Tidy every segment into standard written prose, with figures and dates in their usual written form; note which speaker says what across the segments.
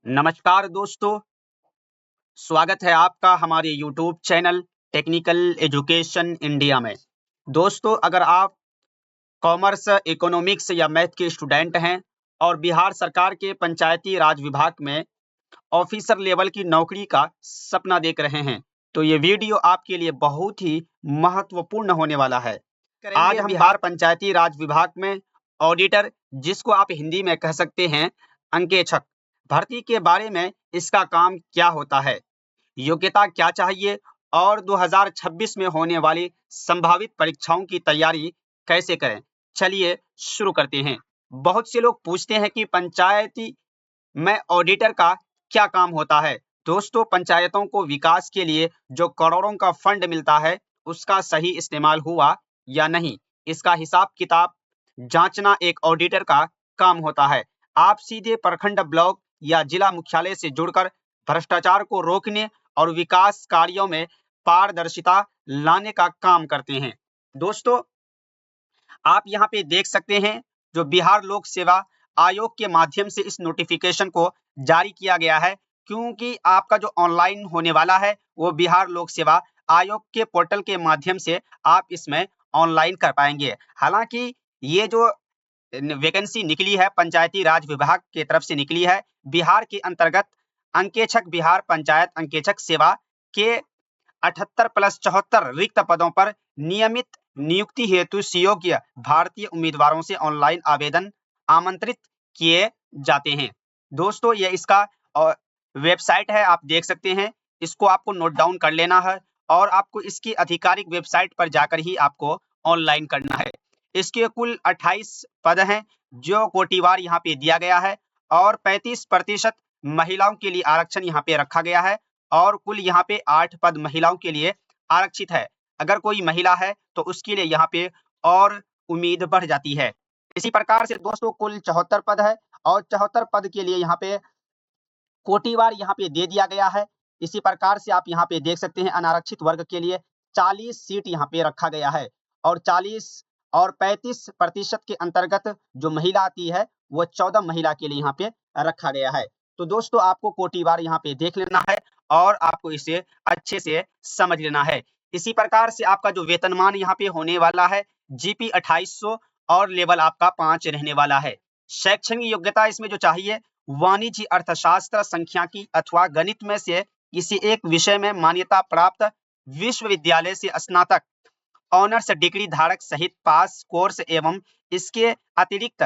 Speaker 1: नमस्कार दोस्तों, स्वागत है आपका हमारे YouTube channel technical education India में। दोस्तों, अगर आप कॉमर्स, इकोनॉमिक्स या मैथ के स्टूडेंट हैं और बिहार सरकार के पंचायती राज विभाग में ऑफिसर लेवल की नौकरी का सपना देख रहे हैं, तो ये वीडियो आपके लिए बहुत ही महत्वपूर्ण होने वाला है। आज हम बिहार पंचायती राज विभाग में ऑडिटर, जिसको आप हिंदी में कह सकते हैं अंकेक्षक, भर्ती के बारे में, इसका काम क्या होता है, योग्यता क्या चाहिए और 2026 में होने वाली संभावित परीक्षाओं की तैयारी कैसे करें। चलिए शुरू करते हैं। बहुत से लोग पूछते हैं कि पंचायती में ऑडिटर का क्या काम होता है। दोस्तों, पंचायतों को विकास के लिए जो करोड़ों का फंड मिलता है, उसका सही इस्तेमाल हुआ या नहीं, इसका हिसाब किताब जांचना एक ऑडिटर का काम होता है। आप सीधे प्रखंड, ब्लॉक या जिला मुख्यालय से जुड़कर भ्रष्टाचार को रोकने और विकास कार्यों में पारदर्शिता लाने का काम करते हैं। दोस्तों, आप यहाँ पे देख सकते हैं, जो बिहार लोक सेवा आयोग के माध्यम से इस नोटिफिकेशन को जारी किया गया है, क्योंकि आपका जो ऑनलाइन होने वाला है वो बिहार लोक सेवा आयोग के पोर्टल के माध्यम से आप इसमें ऑनलाइन कर पाएंगे। हालांकि ये जो वैकेंसी निकली है पंचायती राज विभाग की तरफ से निकली है, बिहार के अंतर्गत अंकेक्षक, बिहार पंचायत अंकेक्षक सेवा के 78+74 रिक्त पदों पर नियमित नियुक्ति हेतु सुयोग्य भारतीय उम्मीदवारों से ऑनलाइन आवेदन आमंत्रित किए जाते हैं। दोस्तों, ये इसका वेबसाइट है, आप देख सकते हैं। इसको आपको नोट डाउन कर लेना है और आपको इसकी आधिकारिक वेबसाइट पर जाकर ही आपको ऑनलाइन करना है। इसके कुल 28 पद हैं जो कोटिवार यहाँ पे दिया गया है और 35% महिलाओं के लिए आरक्षण यहाँ पे रखा गया है और कुल यहाँ पे 8 पद महिलाओं के लिए आरक्षित है। अगर कोई महिला है तो उसके लिए यहाँ पे और उम्मीद बढ़ जाती है। इसी प्रकार से दोस्तों कुल 74 पद है और 74 पद के लिए यहाँ पे कोटिवार यहाँ पे दे दिया गया है। इसी प्रकार से आप यहाँ पे देख सकते हैं, अनारक्षित वर्ग के लिए 40 सीट यहाँ पे रखा गया है और 40 और 35% के अंतर्गत जो महिला आती है वो 14 महिला के लिए यहाँ पे रखा गया है। तो दोस्तों, आपको कोटिवार यहाँ पे देख लेना है और आपको इसे अच्छे से समझ लेना है। इसी प्रकार से आपका जो वेतनमान यहाँ पे होने वाला है जीपी 2800 और लेवल आपका 5 रहने वाला है। शैक्षणिक योग्यता इसमें जो चाहिए, वाणिज्य, अर्थशास्त्र, सांख्यिकी अथवा गणित में से किसी एक विषय में मान्यता प्राप्त विश्वविद्यालय से स्नातक ऑनर्स डिग्री धारक सहित पास कोर्स एवं इसके अतिरिक्त,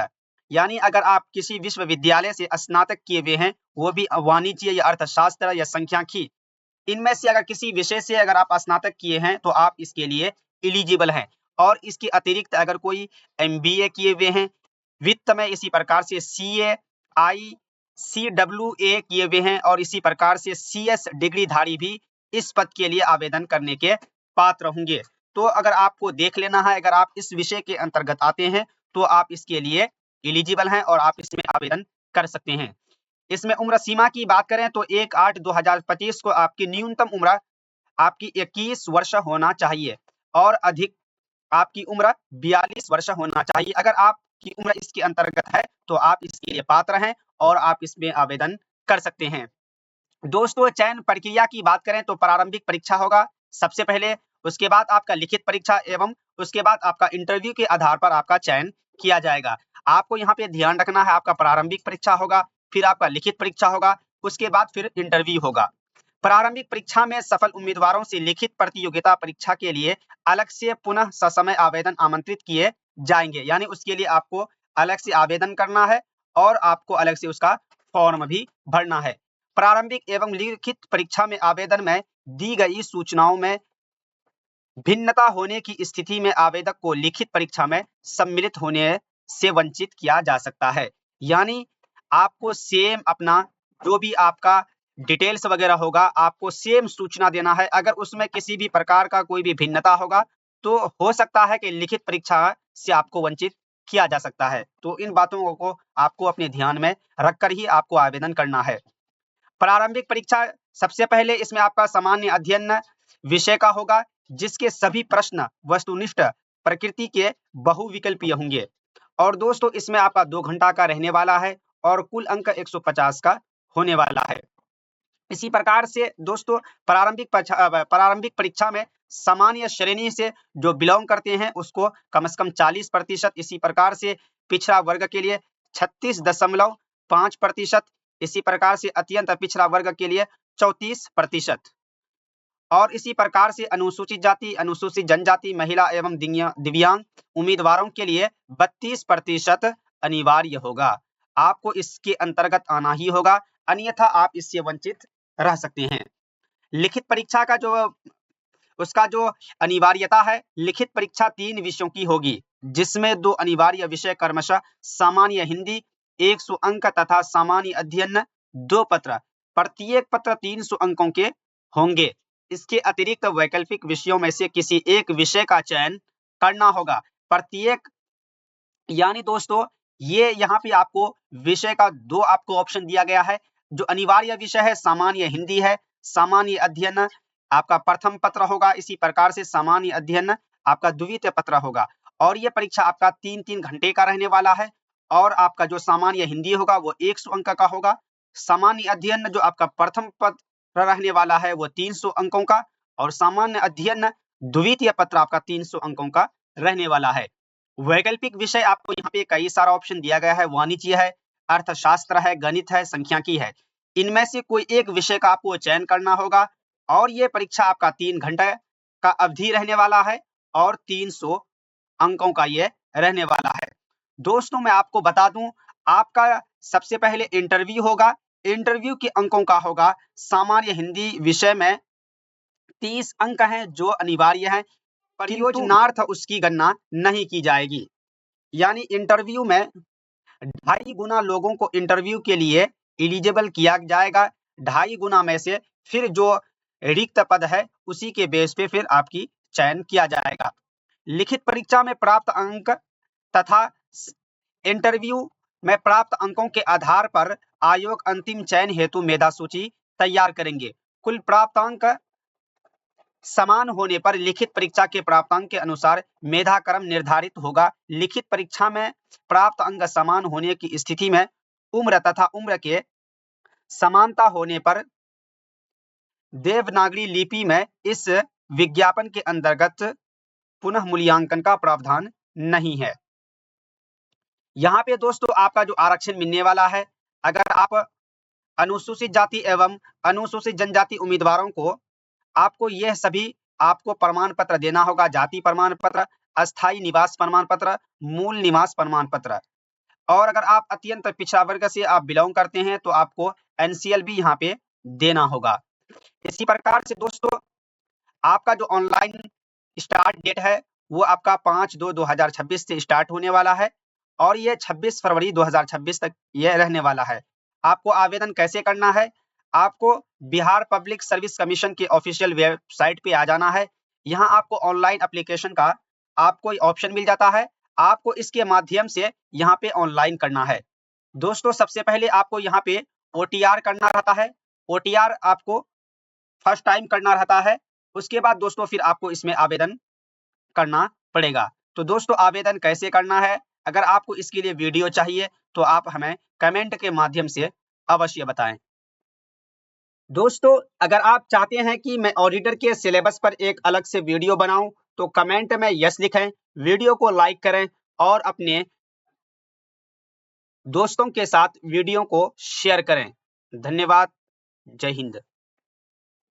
Speaker 1: यानी अगर आप किसी विश्वविद्यालय से स्नातक किए हुए हैं, वो भी वाणिज्य या अर्थशास्त्र या सांख्यिकी, इनमें से अगर किसी विषय से अगर आप स्नातक किए हैं तो आप इसके लिए एलिजिबल हैं। और इसके अतिरिक्त अगर कोई एमबीए किए हुए हैं वित्त में, इसी प्रकार से सीए, ICWA किए हुए हैं और इसी प्रकार से CS डिग्री धारी भी इस पद के लिए आवेदन करने के पात्र होंगे। तो अगर आपको देख लेना है, अगर आप इस विषय के अंतर्गत आते हैं तो आप इसके लिए एलिजिबल हैं और आप इसमें आवेदन कर सकते हैं। इसमें उम्र सीमा की बात करें तो 1/8/2025 को आपकी न्यूनतम उम्र आपकी 21 वर्ष होना चाहिए और अधिक आपकी उम्र 42 वर्ष होना चाहिए। अगर आपकी उम्र इसके अंतर्गत है तो आप इसके लिए पात्र हैं और आप इसमें आवेदन कर सकते हैं। दोस्तों, चयन प्रक्रिया की बात करें तो प्रारंभिक परीक्षा होगा सबसे पहले, उसके बाद आपका लिखित परीक्षा एवं उसके बाद आपका इंटरव्यू के आधार पर आपका चयन किया जाएगा। आपको यहाँ पे ध्यान रखना है, आपका प्रारंभिक परीक्षा होगा, फिर आपका लिखित परीक्षा होगा, उसके बाद फिर इंटरव्यू होगा। प्रारंभिक परीक्षा में सफल उम्मीदवारों से लिखित प्रतियोगिता परीक्षा के लिए अलग से पुनः ससमय आवेदन आमंत्रित किए जाएंगे, यानी उसके लिए आपको अलग से आवेदन करना है और आपको अलग से उसका फॉर्म भी भरना है। प्रारंभिक एवं लिखित परीक्षा में आवेदन में दी गई सूचनाओं में भिन्नता होने की स्थिति में आवेदक को लिखित परीक्षा में सम्मिलित होने से वंचित किया जा सकता है। यानी आपको सेम अपना जो भी आपका डिटेल्स वगैरह होगा, आपको सेम सूचना देना है। अगर उसमें किसी भी प्रकार का कोई भी भिन्नता होगा तो हो सकता है कि लिखित परीक्षा से आपको वंचित किया जा सकता है। तो इन बातों को आपको अपने ध्यान में रखकर ही आपको आवेदन करना है। प्रारंभिक परीक्षा सबसे पहले इसमें आपका सामान्य अध्ययन विषय का होगा, जिसके सभी प्रश्न वस्तुनिष्ठ प्रकृति के बहुविकल्पीय होंगे और दोस्तों इसमें आपका 2 घंटा का रहने वाला है और कुल अंक 150 का होने वाला है। इसी प्रकार से दोस्तों प्रारंभिक परीक्षा में सामान्य श्रेणी से जो बिलोंग करते हैं उसको कम से कम 40%, इसी प्रकार से पिछड़ा वर्ग के लिए 36.5%, इसी प्रकार से अत्यंत पिछड़ा वर्ग के लिए 34%, और इसी प्रकार से अनुसूचित जाति, अनुसूचित जनजाति, महिला एवं दिव्यांग उम्मीदवारों के लिए 32% अनिवार्य होगा। आपको इसके अंतर्गत आना ही होगा, अन्यथा आप इससे वंचित रह सकते हैं। लिखित परीक्षा का जो अनिवार्यता है, लिखित परीक्षा 3 विषयों की होगी, जिसमें 2 अनिवार्य विषय क्रमशः सामान्य हिंदी 100 अंक तथा सामान्य अध्ययन 2 पत्र, प्रत्येक पत्र 300 अंकों के होंगे। इसके अतिरिक्त वैकल्पिक विषयों में से किसी एक विषय का चयन करना होगा। प्रत्येक यानी दोस्तों ये यहाँ पे आपको विषय का 2 आपको ऑप्शन दिया गया है। जो अनिवार्य विषय है सामान्य हिंदी है, सामान्य अध्ययन आपका प्रथम पत्र होगा, इसी प्रकार से सामान्य अध्ययन आपका द्वितीय पत्र होगा, और ये परीक्षा आपका 3-3 घंटे का रहने वाला है। और आपका जो सामान्य हिंदी होगा वो 100 अंक का होगा, सामान्य अध्ययन जो आपका प्रथम पत्र रहने वाला है वो 300 अंकों का, और सामान्य अध्ययन द्वितीय पत्र आपका 300 अंकों का रहने वाला है। वैकल्पिक विषय आपको यहाँ पे कई सारा ऑप्शन दिया गया है, वाणिज्य है, अर्थशास्त्र है, गणित है, सांख्यिकी है। इनमें से कोई एक विषय का आपको चयन करना होगा, और ये परीक्षा आपका 3 घंटे का अवधि रहने वाला है और 300 अंकों का ये रहने वाला है। दोस्तों मैं आपको बता दूं, आपका सबसे पहले इंटरव्यू होगा। इंटरव्यू के अंकों का होगा, सामान्य हिंदी विषय में 30 अंक हैं जो अनिवार्य हैं, प्रयोजनार्थ उसकी गणना नहीं की जाएगी। यानी इंटरव्यू में 2.5 गुना लोगों को इंटरव्यू के लिए एलिजिबल किया जाएगा। 2.5 गुना में से फिर जो रिक्त पद है उसी के बेस पे फिर आपकी चयन किया जाएगा। लिखित परीक्षा में प्राप्त अंक तथा इंटरव्यू में प्राप्त अंकों के आधार पर आयोग अंतिम चयन हेतु मेधा सूची तैयार करेंगे। कुल प्राप्तांक समान होने पर लिखित परीक्षा के प्राप्तांक के अनुसार मेधा क्रम निर्धारित होगा। लिखित परीक्षा में प्राप्त अंक समान होने की स्थिति में उम्र तथा उम्र के समानता होने पर देवनागरी लिपि में इस विज्ञापन के अंतर्गत पुनः मूल्यांकन का प्रावधान नहीं है। यहाँ पे दोस्तों आपका जो आरक्षण मिलने वाला है, अगर आप अनुसूचित जाति एवं अनुसूचित जनजाति उम्मीदवारों को आपको यह सभी आपको प्रमाण पत्र देना होगा। जाति प्रमाण पत्र, अस्थायी निवास प्रमाण पत्र, मूल निवास प्रमाण पत्र, और अगर आप अत्यंत पिछड़ा वर्ग से आप बिलोंग करते हैं तो आपको एनसीएल भी यहाँ पे देना होगा। इसी प्रकार से दोस्तों आपका जो ऑनलाइन स्टार्ट डेट है वो आपका 5/2/2026 से स्टार्ट होने वाला है, और ये 26 फरवरी 2026 तक ये रहने वाला है। आपको आवेदन कैसे करना है? आपको बिहार पब्लिक सर्विस कमीशन के ऑफिशियल वेबसाइट पे आ जाना है। यहाँ आपको ऑनलाइन एप्लीकेशन का आपको ऑप्शन मिल जाता है, आपको इसके माध्यम से यहाँ पे ऑनलाइन करना है। दोस्तों सबसे पहले आपको यहाँ पे OTR करना रहता है। OTR आपको फर्स्ट टाइम करना रहता है, उसके बाद दोस्तों फिर आपको इसमें आवेदन करना पड़ेगा। तो दोस्तों आवेदन कैसे करना है, अगर आपको इसके लिए वीडियो चाहिए तो आप हमें कमेंट के माध्यम से अवश्य बताएं। दोस्तों अगर आप चाहते हैं कि मैं ऑडिटर के सिलेबस पर एक अलग से वीडियो बनाऊं तो कमेंट में यस लिखें, वीडियो को लाइक करें और अपने दोस्तों के साथ वीडियो को शेयर करें। धन्यवाद। जय हिंद।